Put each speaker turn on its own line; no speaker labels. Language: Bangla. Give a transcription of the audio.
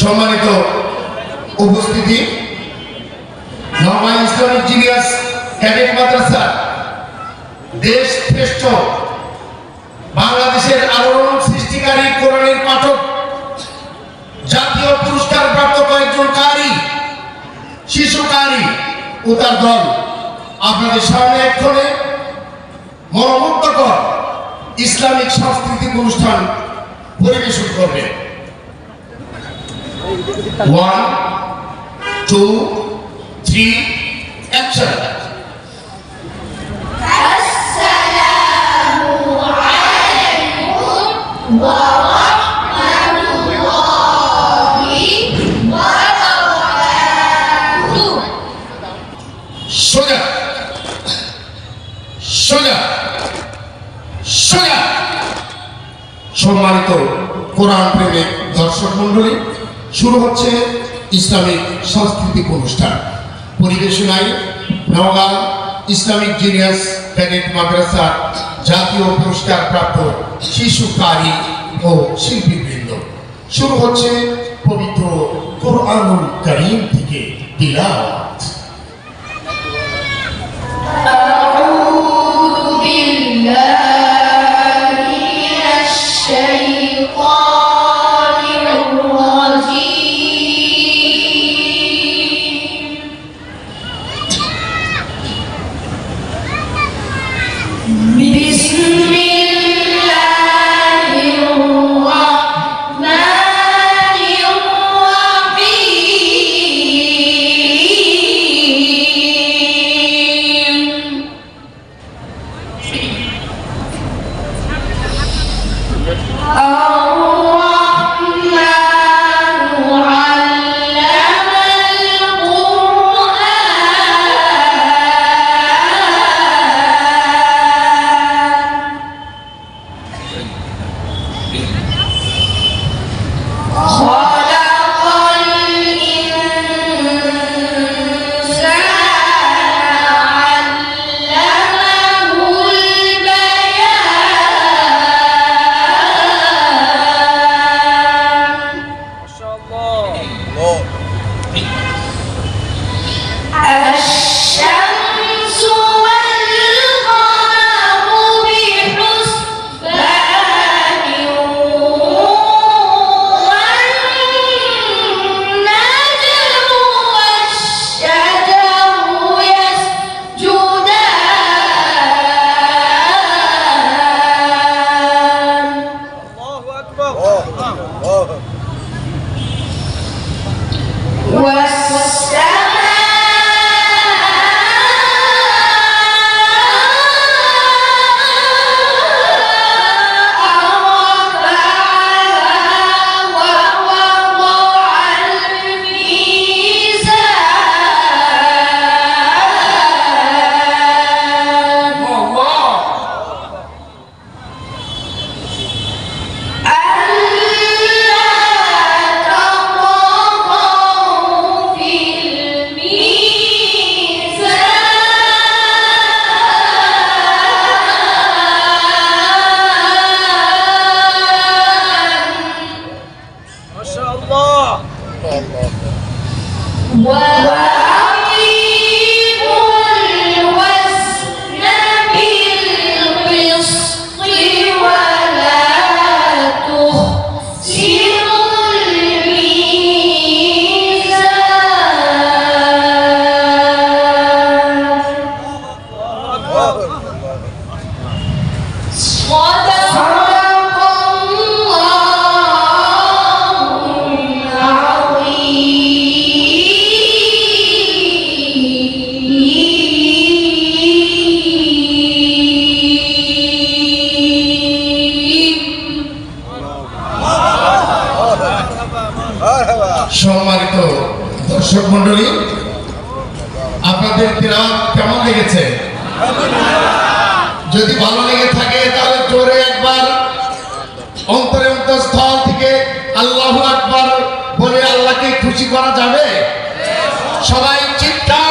সম্মানিত উপস্থিতি, নওগাঁ ইসলামিক জিনিয়াস ক্যাডেট মাদ্রাসা দেশ শ্রেষ্ঠ বাংলাদেশের আলোড়ন সৃষ্টিকারী কোরআনের পাঠক, জাতীয় পুরস্কার প্রাপ্ত কয়েকজন কারি, শিশু কারি ও তার দল আপনাদের সামনে এক্ষণে মনোমুগ্ধকর ইসলামিক সাংস্কৃতিক অনুষ্ঠান পরিবেশন করবে। 1, 2, 3, অ্যাকশন। সোজা সোজা সোজা। সম্মানিত কোরআন প্রেমিক দর্শক মন্ডলী, শুরু হচ্ছে ইসলামিক সাংস্কৃতিক অনুষ্ঠান। পরিবেশনায় নওগাঁ ইসলামিক জিনিয়াস ক্যাডেট মাদ্রাসা জাতীয় পুরস্কার প্রাপ্ত শিশু কারি ও শিল্পীবৃন্দ। শুরু হচ্ছে পবিত্র কোরআনুল কারীম থেকে তিলাওয়াত। সম্মানিত দর্শক মন্ডলী, আপনাদের তিলাওয়াত কেমন লেগেছে? যদি ভালো লেগে থাকে তাহলে জোরে একবার অন্তরে অন্তঃস্থল থেকে আল্লাহু আকবার বলে আল্লাহকে খুশি করা যাবে। সবাই চিৎকার